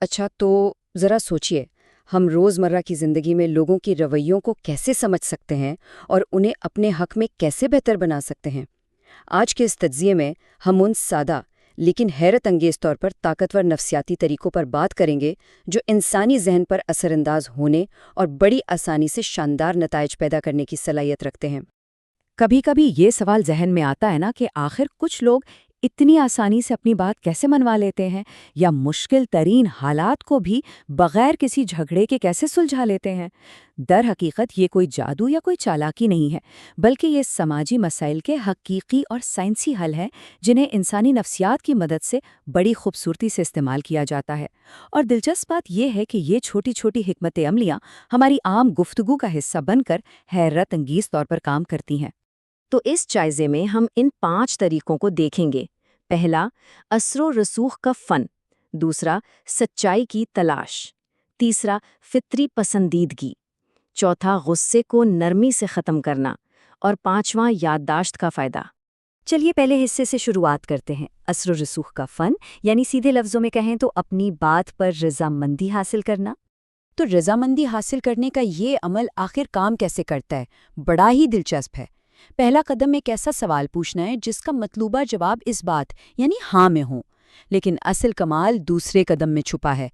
اچھا تو ذرا سوچئے، ہم روزمرہ کی زندگی میں لوگوں کی رویوں کو کیسے سمجھ سکتے ہیں اور انہیں اپنے حق میں کیسے بہتر بنا سکتے ہیں؟ آج کے اس تجزیے میں ہم ان سادہ لیکن حیرت انگیز طور پر طاقتور نفسیاتی طریقوں پر بات کریں گے جو انسانی ذہن پر اثر انداز ہونے اور بڑی آسانی سے شاندار نتائج پیدا کرنے کی صلاحیت رکھتے ہیں۔ کبھی کبھی یہ سوال ذہن میں آتا ہے نا کہ آخر کچھ لوگ اتنی آسانی سے اپنی بات کیسے منوا لیتے ہیں، یا مشکل ترین حالات کو بھی بغیر کسی جھگڑے کے کیسے سلجھا لیتے ہیں۔ در حقیقت یہ کوئی جادو یا کوئی چالاکی نہیں ہے، بلکہ یہ سماجی مسائل کے حقیقی اور سائنسی حل ہیں جنہیں انسانی نفسیات کی مدد سے بڑی خوبصورتی سے استعمال کیا جاتا ہے۔ اور دلچسپ بات یہ ہے کہ یہ چھوٹی چھوٹی حکمت عملیاں ہماری عام گفتگو کا حصہ بن کر حیرت انگیز طور پر کام کرتی ہیں۔ تو اس جائزے میں ہم ان 5 طریقوں کو دیکھیں گے۔ پہلا، اثر و رسوخ کا فن۔ دوسرا، سچائی کی تلاش۔ تیسرا، فطری پسندیدگی۔ چوتھا، غصے کو نرمی سے ختم کرنا۔ اور پانچواں، یادداشت کا فائدہ۔ چلیے پہلے حصے سے شروعات کرتے ہیں، اثر و رسوخ کا فن، یعنی سیدھے لفظوں میں کہیں تو اپنی بات پر رضامندی حاصل کرنا۔ تو رضامندی حاصل کرنے کا یہ عمل آخر کام کیسے کرتا ہے؟ بڑا ہی دلچسپ ہے۔ پہلا قدم ایک ایسا سوال پوچھنا ہے جس کا مطلوبہ جواب اس بات یعنی ہاں میں ہو، لیکن اصل کمال دوسرے قدم میں چھپا ہے۔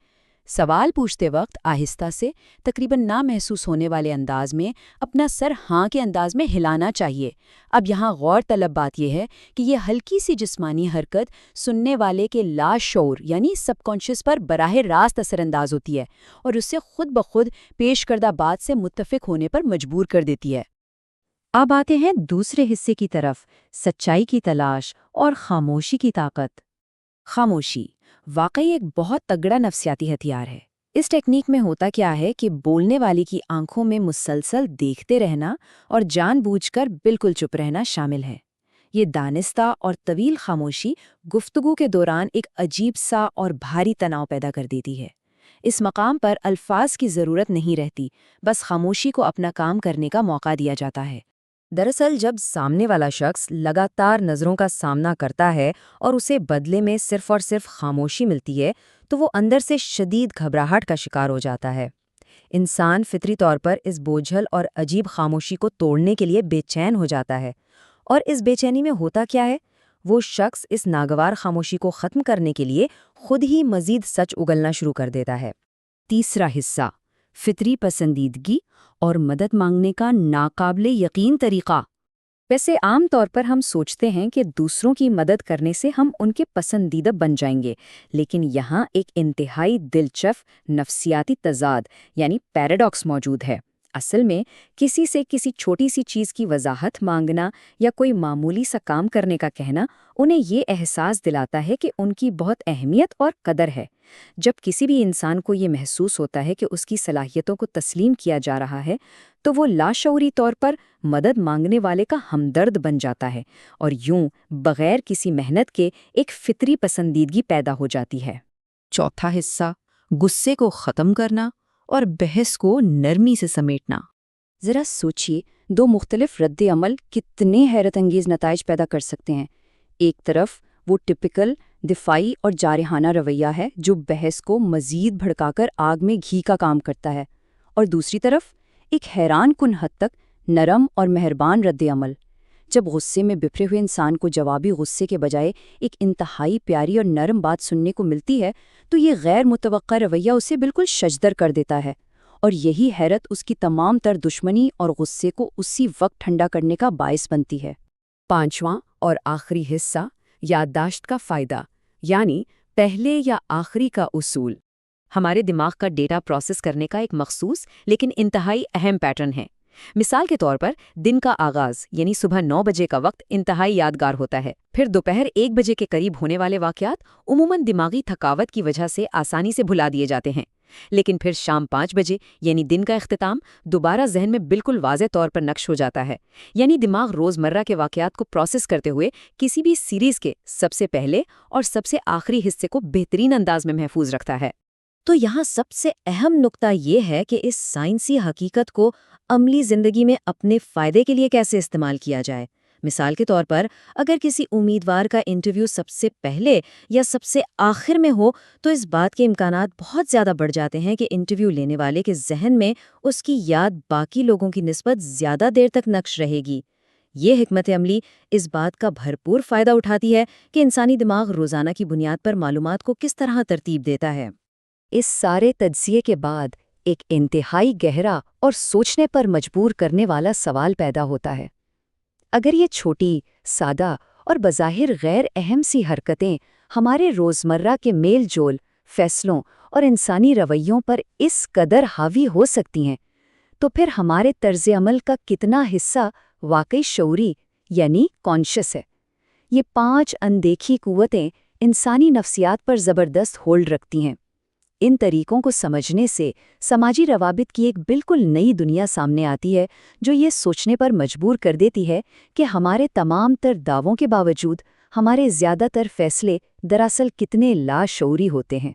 سوال پوچھتے وقت آہستہ سے، تقریباً نامحسوس ہونے والے انداز میں اپنا سر ہاں کے انداز میں ہلانا چاہیے۔ اب یہاں غور طلب بات یہ ہے کہ یہ ہلکی سی جسمانی حرکت سننے والے کے لاشعور یعنی سب کانشیس پر براہ راست اثر انداز ہوتی ہے اور اسے خود بخود پیش کردہ بات سے متفق ہونے پر مجبور کر دیتی ہے۔ اب آتے ہیں دوسرے حصے کی طرف، سچائی کی تلاش اور خاموشی کی طاقت۔ خاموشی واقعی ایک بہت تگڑا نفسیاتی ہتھیار ہے۔ اس ٹیکنیک میں ہوتا کیا ہے کہ بولنے والی کی آنکھوں میں مسلسل دیکھتے رہنا اور جان بوجھ کر بالکل چپ رہنا شامل ہے۔ یہ دانستہ اور طویل خاموشی گفتگو کے دوران ایک عجیب سا اور بھاری تناؤ پیدا کر دیتی ہے۔ اس مقام پر الفاظ کی ضرورت نہیں رہتی، بس خاموشی کو اپنا کام کرنے کا موقع دیا جاتا ہے۔ دراصل جب سامنے والا شخص لگاتار نظروں کا سامنا کرتا ہے اور اسے بدلے میں صرف اور صرف خاموشی ملتی ہے تو وہ اندر سے شدید گھبراہٹ کا شکار ہو جاتا ہے۔ انسان فطری طور پر اس بوجھل اور عجیب خاموشی کو توڑنے کے لیے بے چین ہو جاتا ہے، اور اس بے چینی میں ہوتا کیا ہے؟ وہ شخص اس ناگوار خاموشی کو ختم کرنے کے لیے خود ہی مزید سچ اگلنا شروع کر دیتا ہے۔ تیسرا حصہ، فطری پسندیدگی اور مدد مانگنے کا ناقابل یقین طریقہ۔ ویسے عام طور پر ہم سوچتے ہیں کہ دوسروں کی مدد کرنے سے ہم ان کے پسندیدہ بن جائیں گے، لیکن یہاں ایک انتہائی دلچسپ نفسیاتی تضاد یعنی پیراڈاکس موجود ہے۔ اصل میں کسی سے کسی چھوٹی سی چیز کی وضاحت مانگنا یا کوئی معمولی سا کام کرنے کا کہنا انہیں یہ احساس دلاتا ہے کہ ان کی بہت اہمیت اور قدر ہے۔ جب کسی بھی انسان کو یہ محسوس ہوتا ہے کہ اس کی صلاحیتوں کو تسلیم کیا جا رہا ہے تو وہ لاشعوری طور پر مدد مانگنے والے کا ہمدرد بن جاتا ہے، اور یوں بغیر کسی محنت کے ایک فطری پسندیدگی پیدا ہو جاتی ہے۔ چوتھا حصہ، غصے کو ختم کرنا اور بحث کو نرمی سے سمیٹنا۔ ذرا سوچئے، 2 مختلف رد عمل کتنے حیرت انگیز نتائج پیدا کر سکتے ہیں۔ ایک طرف وہ ٹپیکل دفاعی اور جارحانہ رویہ ہے جو بحث کو مزید بھڑکا کر آگ میں گھی کا کام کرتا ہے، اور دوسری طرف ایک حیران کن حد تک نرم اور مہربان رد عمل۔ جب غصے میں بپھرے ہوئے انسان کو جوابی غصے کے بجائے ایک انتہائی پیاری اور نرم بات سننے کو ملتی ہے تو یہ غیر متوقع رویہ اسے بالکل شجدر کر دیتا ہے، اور یہی حیرت اس کی تمام تر دشمنی اور غصے کو اسی وقت ٹھنڈا کرنے کا باعث بنتی ہے۔ پانچواں اور آخری حصہ، یادداشت کا فائدہ، یعنی پہلے یا آخری کا اصول۔ ہمارے دماغ کا ڈیٹا پروسیس کرنے کا ایک مخصوص لیکن انتہائی اہم پیٹرن ہے۔ مثال کے طور پر دن کا آغاز یعنی صبح 9 بجے کا وقت انتہائی یادگار ہوتا ہے، پھر دوپہر 1 بجے کے قریب ہونے والے واقعات عموماً دماغی تھکاوٹ کی وجہ سے آسانی سے بھلا دیے جاتے ہیں، لیکن پھر شام 5 بجے یعنی دن کا اختتام دوبارہ ذہن میں بالکل واضح طور پر نقش ہو جاتا ہے۔ یعنی دماغ روزمرہ کے واقعات کو پروسیس کرتے ہوئے کسی بھی سیریز کے سب سے پہلے اور سب سے آخری حصے کو بہترین انداز میں محفوظ رکھتا ہے۔ تو یہاں سب سے اہم نقطہ یہ ہے کہ اس سائنسی حقیقت کو عملی زندگی میں اپنے فائدے کے لیے کیسے استعمال کیا جائے۔ مثال کے طور پر اگر کسی امیدوار کا انٹرویو سب سے پہلے یا سب سے آخر میں ہو تو اس بات کے امکانات بہت زیادہ بڑھ جاتے ہیں کہ انٹرویو لینے والے کے ذہن میں اس کی یاد باقی لوگوں کی نسبت زیادہ دیر تک نقش رہے گی۔ یہ حکمت عملی اس بات کا بھرپور فائدہ اٹھاتی ہے کہ انسانی دماغ روزانہ کی بنیاد پر معلومات کو کس طرح ترتیب دیتا ہے۔ اس سارے تجزیے کے بعد ایک انتہائی گہرا اور سوچنے پر مجبور کرنے والا سوال پیدا ہوتا ہے۔ اگر یہ چھوٹی، سادہ اور بظاہر غیر اہم سی حرکتیں ہمارے روزمرہ کے میل جول، فیصلوں اور انسانی رویوں پر اس قدر حاوی ہو سکتی ہیں، تو پھر ہمارے طرز عمل کا کتنا حصہ واقعی شعوری یعنی کانشس ہے؟ یہ 5 اندیکھی قوتیں انسانی نفسیات پر زبردست ہولڈ رکھتی ہیں۔ ان طریقوں کو سمجھنے سے سماجی روابط کی ایک بالکل نئی دنیا سامنے آتی ہے، جو یہ سوچنے پر مجبور کر دیتی ہے کہ ہمارے تمام تر دعووں کے باوجود ہمارے زیادہ تر فیصلے دراصل کتنے لاشعوری ہوتے ہیں۔